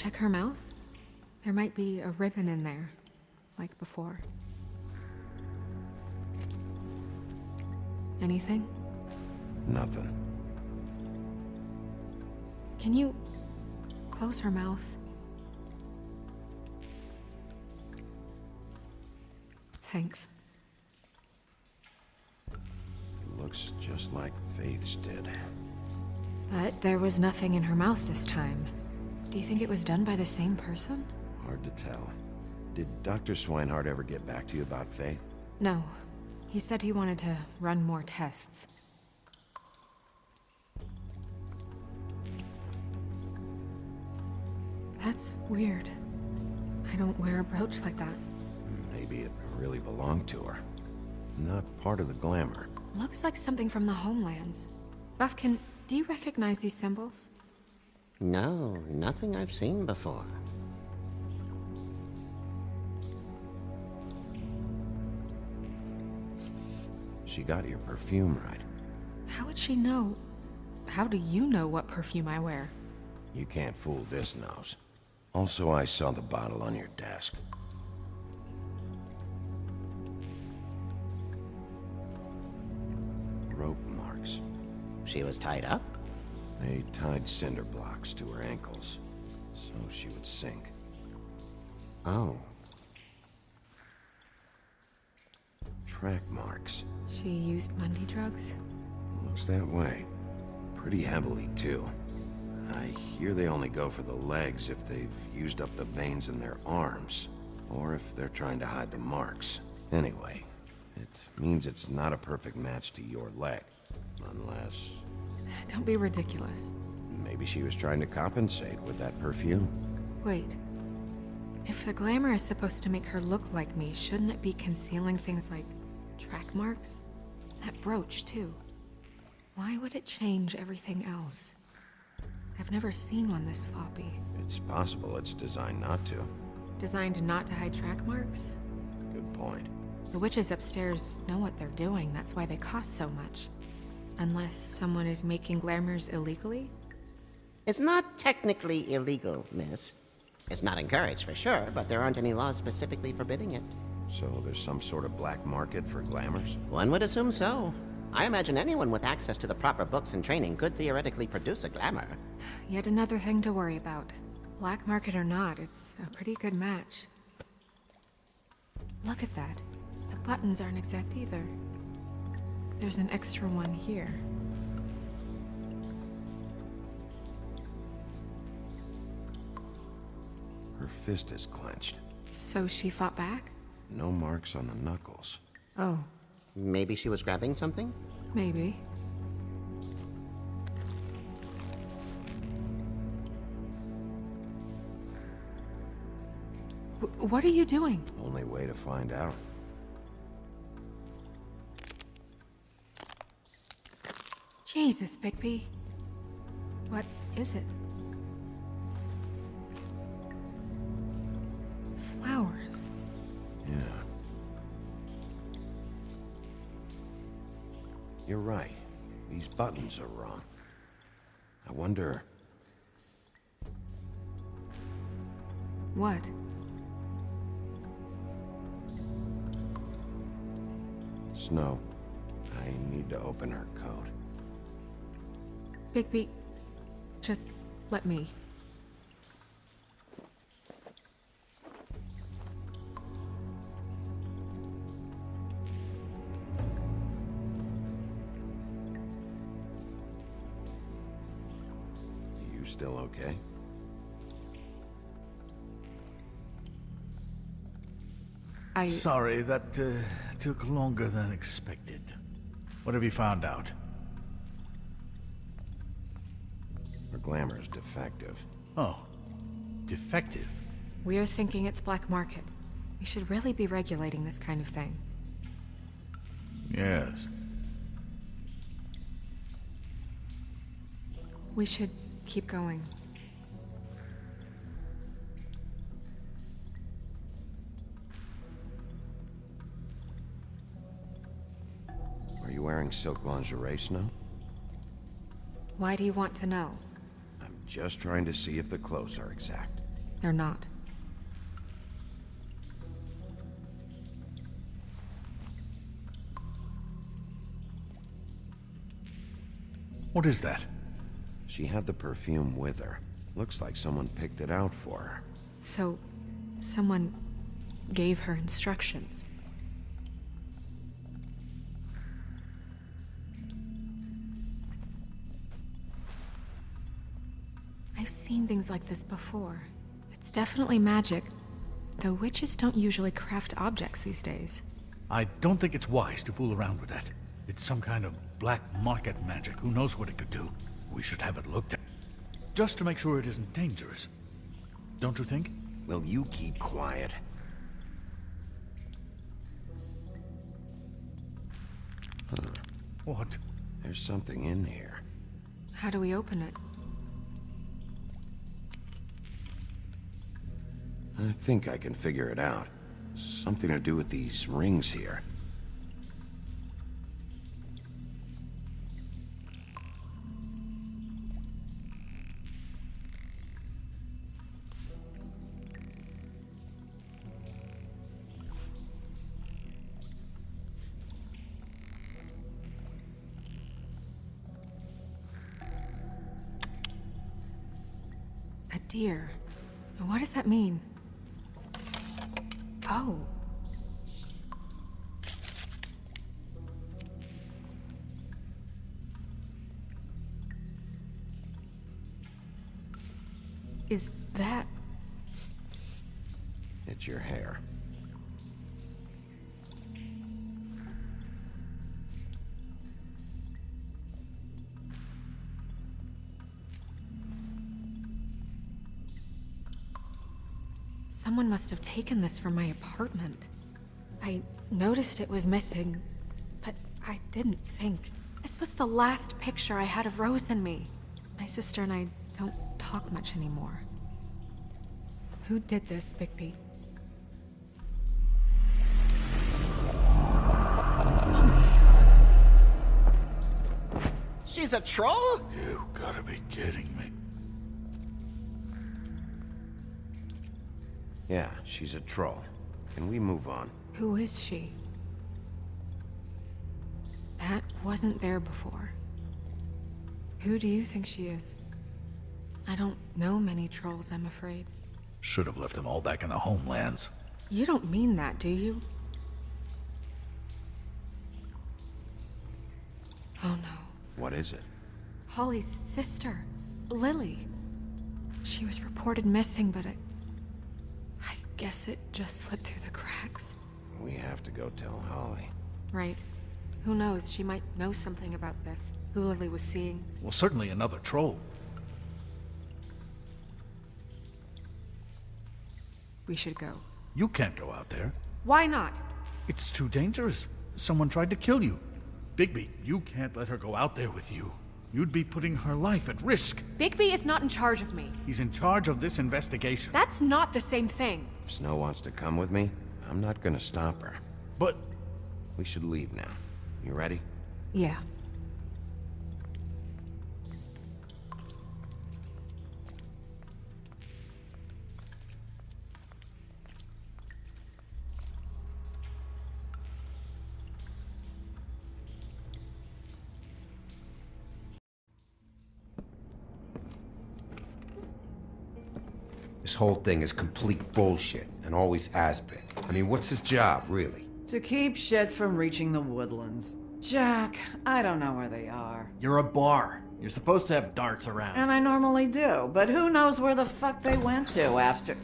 Check her mouth. There might be a ribbon in there, like before. Anything? Nothing. Can you close her mouth? Thanks. Looks just like Faith's did. But there was nothing in her mouth this time. Do you think it was done by the same person? Hard to tell. Did Dr. Swinehart ever get back to you about Faith? No. He said he wanted to run more tests. That's weird. I don't wear a brooch like that. Maybe it really belonged to her. Not part of the glamour. Looks like something from the Homelands. Buffkin, do you recognize these symbols? No, nothing I've seen before. She got your perfume right. How would she know? How do you know what perfume I wear? You can't fool this nose. Also, I saw the bottle on your desk. Rope marks. She was tied up? They tied cinder blocks to her ankles, so she would sink. Oh. Track marks. She used Mundy drugs? Looks that way. Pretty heavily, too. I hear they only go for the legs if they've used up the veins in their arms, or if they're trying to hide the marks. Anyway, it means it's not a perfect match to your leg, unless... Don't be ridiculous. Maybe she was trying to compensate with that perfume. Wait. If the glamour is supposed to make her look like me, shouldn't it be concealing things like track marks? That brooch, too. Why would it change everything else? I've never seen one this sloppy. It's possible it's designed not to. Designed not to hide track marks? Good point. The witches upstairs know what they're doing, that's why they cost so much. Unless someone is making glamours illegally? It's not technically illegal, miss. It's not encouraged for sure, but there aren't any laws specifically forbidding it. So there's some sort of black market for glamours? One would assume so. I imagine anyone with access to the proper books and training could theoretically produce a glamour. Yet another thing to worry about. Black market or not, it's a pretty good match. Look at that. The buttons aren't exact either. There's an extra one here. Her fist is clenched. So she fought back? No marks on the knuckles. Oh, Maybe she was grabbing something? maybe. What are you doing? Only way to find out. Jesus, Bigby. What is it? Flowers. Yeah. You're right. These buttons are wrong. I wonder... What? Snow, I need to open her coat. Bigby, just let me. You still okay? Sorry, that took longer than expected. What have you found out? Her glamour is defective. Oh, defective. We're thinking it's black market. We should really be regulating this kind of thing. Yes. We should keep going. Are you wearing silk lingerie, Snow? Why do you want to know? I'm just trying to see if the clothes are exact. They're not. What is that? She had the perfume with her. Looks like someone picked it out for her. So, someone gave her instructions. I've seen things like this before. It's definitely magic, though witches don't usually craft objects these days. I don't think it's wise to fool around with that. It's some kind of black market magic. Who knows what it could do? We should have it looked at. Just to make sure it isn't dangerous. Don't you think? Will you keep quiet? What? There's something in here. How do we open it? I think I can figure it out. Something to do with these rings here. A deer. What does that mean? Oh. Is that... It's your hair. Someone must have taken this from my apartment. I noticed it was missing, but I didn't think. This was the last picture I had of Rose and me. My sister and I don't talk much anymore. Who did this, Bigby? She's a troll? You gotta be kidding me. Yeah, she's a troll. Can we move on? Who is she? That wasn't there before. Who do you think she is? I don't know many trolls, I'm afraid. Should have left them all back in the homelands. You don't mean that, do you? Oh no. What is it? Holly's sister, Lily. She was reported missing, but I guess it just slipped through the cracks. We have to go tell Holly. Right. Who knows, she might know something about this. Who Lily was seeing. Well, certainly another troll. We should go. You can't go out there. Why not? It's too dangerous. Someone tried to kill you. Bigby, you can't let her go out there with you. You'd be putting her life at risk. Bigby is not in charge of me. He's in charge of this investigation. That's not the same thing. If Snow wants to come with me, I'm not gonna stop her. But We should leave now. You ready? Yeah. This whole thing is complete bullshit, and always has been. I mean, what's his job, really? To keep shit from reaching the woodlands. Jack, I don't know where they are. You're a bar. You're supposed to have darts around. And I normally do, but who knows where the fuck they went to after...